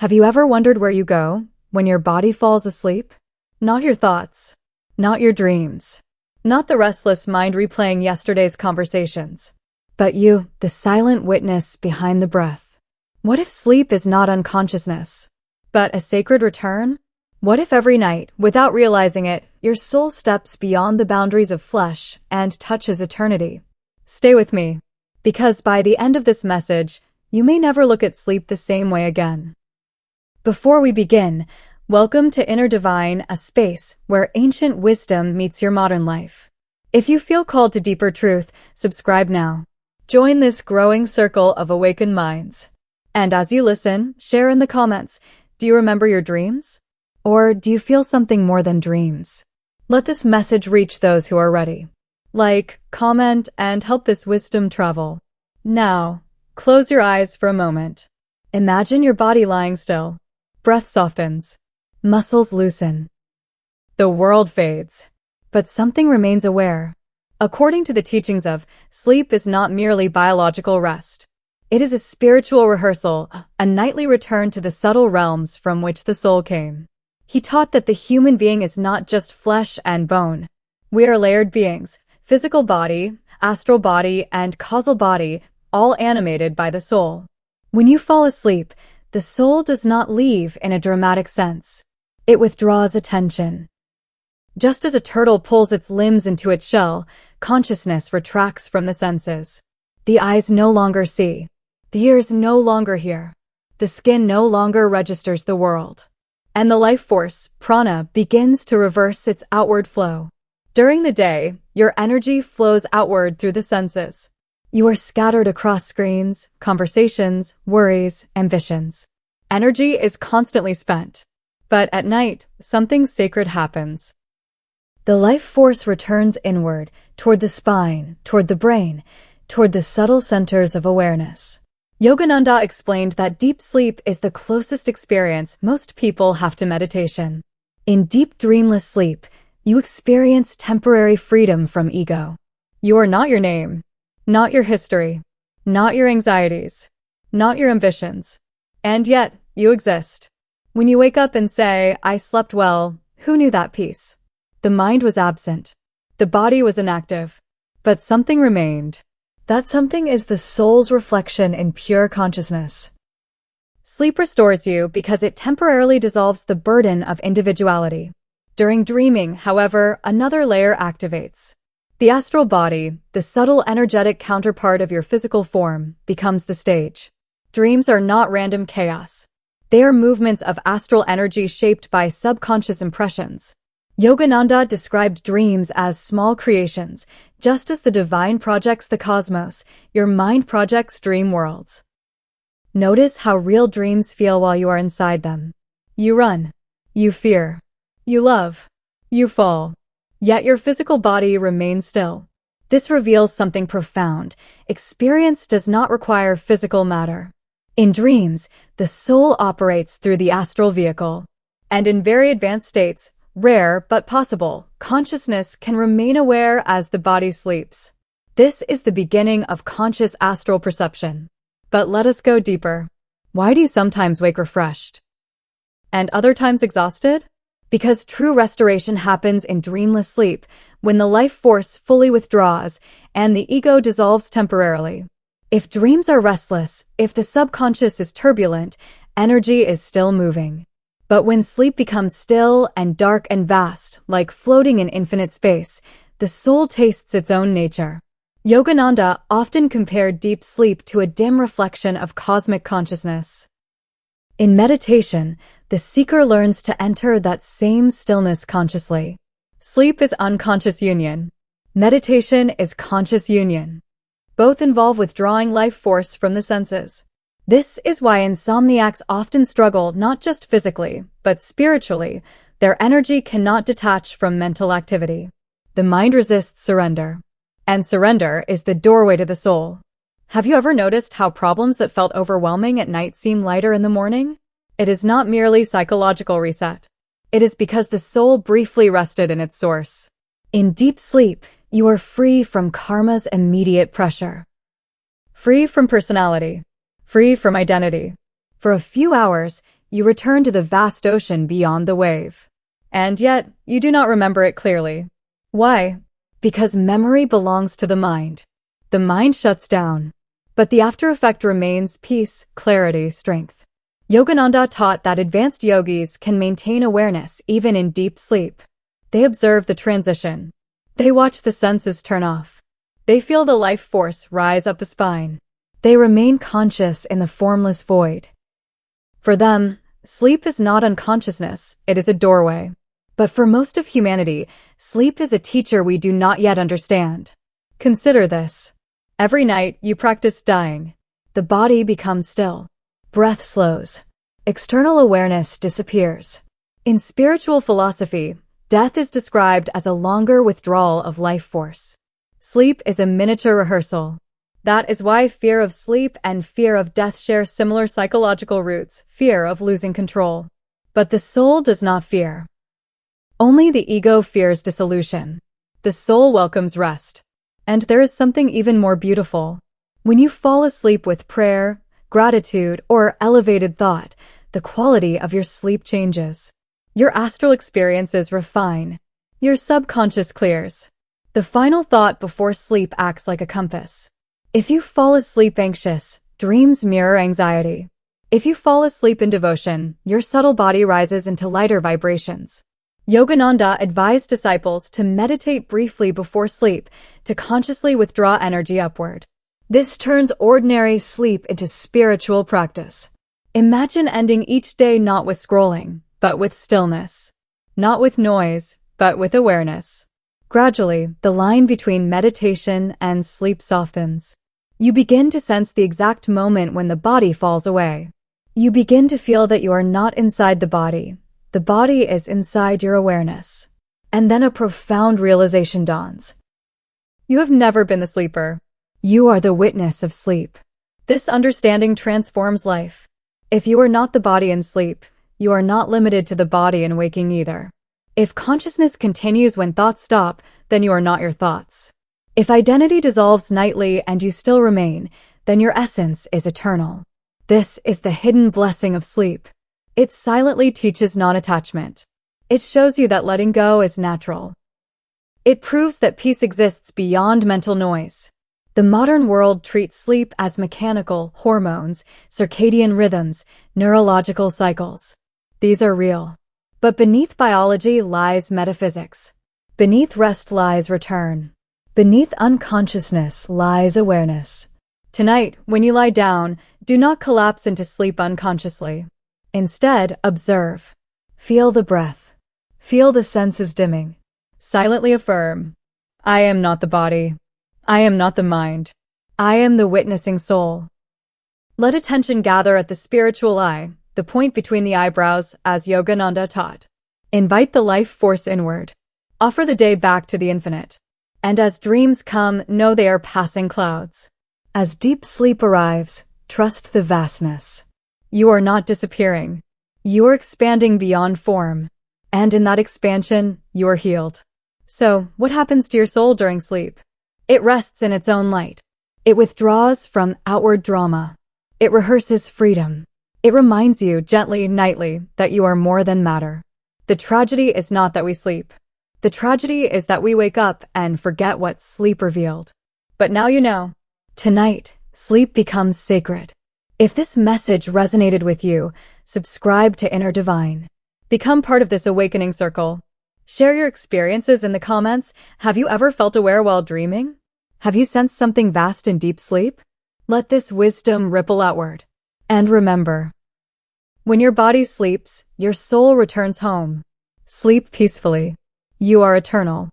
Have you ever wondered where you go when your body falls asleep? Not your thoughts, not your dreams, not the restless mind replaying yesterday's conversations, but you, the silent witness behind the breath. What if sleep is not unconsciousness, but a sacred return? What if every night, without realizing it, your soul steps beyond the boundaries of flesh and touches eternity? Stay with me, because by the end of this message, you may never look at sleep the same way again. Before we begin, welcome to Inner Divine, a space where ancient wisdom meets your modern life. If you feel called to deeper truth, subscribe now. Join this growing circle of awakened minds. And as you listen, share in the comments, do you remember your dreams? Or do you feel something more than dreams? Let this message reach those who are ready. Like, comment, and help this wisdom travel. Now, close your eyes for a moment. Imagine your body lying still. Breath softens. Muscles loosen. The world fades. But something remains aware. According to the teachings of, sleep is not merely biological rest. It is a spiritual rehearsal, a nightly return to the subtle realms from which the soul came. He taught that the human being is not just flesh and bone. We are layered beings, physical body, astral body, and causal body, all animated by the soul. When you fall asleep, the soul does not leave in a dramatic sense. It withdraws attention. Just as a turtle pulls its limbs into its shell, consciousness retracts from the senses. The eyes no longer see. The ears no longer hear. The skin no longer registers the world. And the life force, prana, begins to reverse its outward flow. During the day, your energy flows outward through the senses. You are scattered across screens, conversations, worries, ambitions. Energy is constantly spent. But at night, something sacred happens. The life force returns inward, toward the spine, toward the brain, toward the subtle centers of awareness. Yogananda explained that deep sleep is the closest experience most people have to meditation. In deep dreamless sleep, you experience temporary freedom from ego. You are not your name, not your history, not your anxieties, not your ambitions. And yet, you exist. When you wake up and say, I slept well, who knew that piece? The mind was absent. The body was inactive. But something remained. That something is the soul's reflection in pure consciousness. Sleep restores you because it temporarily dissolves the burden of individuality. During dreaming, however, another layer activates. The astral body, the subtle energetic counterpart of your physical form, becomes the stage. Dreams are not random chaos. They are movements of astral energy shaped by subconscious impressions. Yogananda described dreams as small creations. Just as the divine projects the cosmos, your mind projects dream worlds. Notice how real dreams feel while you are inside them. You run. You fear. You love. You fall. Yet your physical body remains still. This reveals something profound. Experience does not require physical matter. In dreams, the soul operates through the astral vehicle. And in very advanced states, rare but possible, consciousness can remain aware as the body sleeps. This is the beginning of conscious astral perception. But let us go deeper. Why do you sometimes wake refreshed? And other times exhausted? Because true restoration happens in dreamless sleep, when the life force fully withdraws and the ego dissolves temporarily. If dreams are restless, if the subconscious is turbulent, energy is still moving. But when sleep becomes still and dark and vast, like floating in infinite space, the soul tastes its own nature. Yogananda often compared deep sleep to a dim reflection of cosmic consciousness. In meditation, the seeker learns to enter that same stillness consciously. Sleep is unconscious union. Meditation is conscious union. Both involve withdrawing life force from the senses. This is why insomniacs often struggle not just physically, but spiritually. Their energy cannot detach from mental activity. The mind resists surrender. And surrender is the doorway to the soul. Have you ever noticed how problems that felt overwhelming at night seem lighter in the morning? It is not merely psychological reset. It is because the soul briefly rested in its source. In deep sleep, you are free from karma's immediate pressure. Free from personality. Free from identity. For a few hours, you return to the vast ocean beyond the wave. And yet, you do not remember it clearly. Why? Because memory belongs to the mind. The mind shuts down, but the after effect remains peace, clarity, strength. Yogananda taught that advanced yogis can maintain awareness even in deep sleep. They observe the transition. They watch the senses turn off. They feel the life force rise up the spine. They remain conscious in the formless void. For them, sleep is not unconsciousness, it is a doorway. But for most of humanity, sleep is a teacher we do not yet understand. Consider this. Every night, you practice dying. The body becomes still. Breath slows. External awareness disappears. In spiritual philosophy, death is described as a longer withdrawal of life force. Sleep is a miniature rehearsal. That is why fear of sleep and fear of death share similar psychological roots, fear of losing control. But the soul does not fear. Only the ego fears dissolution. The soul welcomes rest. And there is something even more beautiful. When you fall asleep with prayer, gratitude, or elevated thought, the quality of your sleep changes. Your astral experiences refine. Your subconscious clears. The final thought before sleep acts like a compass. If you fall asleep anxious, dreams mirror anxiety. If you fall asleep in devotion, your subtle body rises into lighter vibrations. Yogananda advised disciples to meditate briefly before sleep, to consciously withdraw energy upward. This turns ordinary sleep into spiritual practice. Imagine ending each day not with scrolling, but with stillness. Not with noise, but with awareness. Gradually, the line between meditation and sleep softens. You begin to sense the exact moment when the body falls away. You begin to feel that you are not inside the body. The body is inside your awareness. And then a profound realization dawns. You have never been the sleeper. You are the witness of sleep. This understanding transforms life. If you are not the body in sleep, you are not limited to the body in waking either. If consciousness continues when thoughts stop, then you are not your thoughts. If identity dissolves nightly and you still remain, then your essence is eternal. This is the hidden blessing of sleep. It silently teaches non-attachment. It shows you that letting go is natural. It proves that peace exists beyond mental noise. The modern world treats sleep as mechanical, hormones, circadian rhythms, neurological cycles. These are real. But beneath biology lies metaphysics. Beneath rest lies return. Beneath unconsciousness lies awareness. Tonight, when you lie down, do not collapse into sleep unconsciously. Instead, observe. Feel the breath. Feel the senses dimming. Silently affirm, I am not the body. I am not the mind. I am the witnessing soul. Let attention gather at the spiritual eye, the point between the eyebrows, as Yogananda taught. Invite the life force inward. Offer the day back to the infinite. And as dreams come, know they are passing clouds. As deep sleep arrives, trust the vastness. You are not disappearing. You are expanding beyond form. And in that expansion, you are healed. So, what happens to your soul during sleep? It rests in its own light. It withdraws from outward drama. It rehearses freedom. It reminds you gently, nightly, that you are more than matter. The tragedy is not that we sleep. The tragedy is that we wake up and forget what sleep revealed. But now you know. Tonight, sleep becomes sacred. If this message resonated with you, subscribe to Inner Divine. Become part of this awakening circle. Share your experiences in the comments. Have you ever felt aware while dreaming? Have you sensed something vast in deep sleep? Let this wisdom ripple outward. And remember, when your body sleeps, your soul returns home. Sleep peacefully. You are eternal.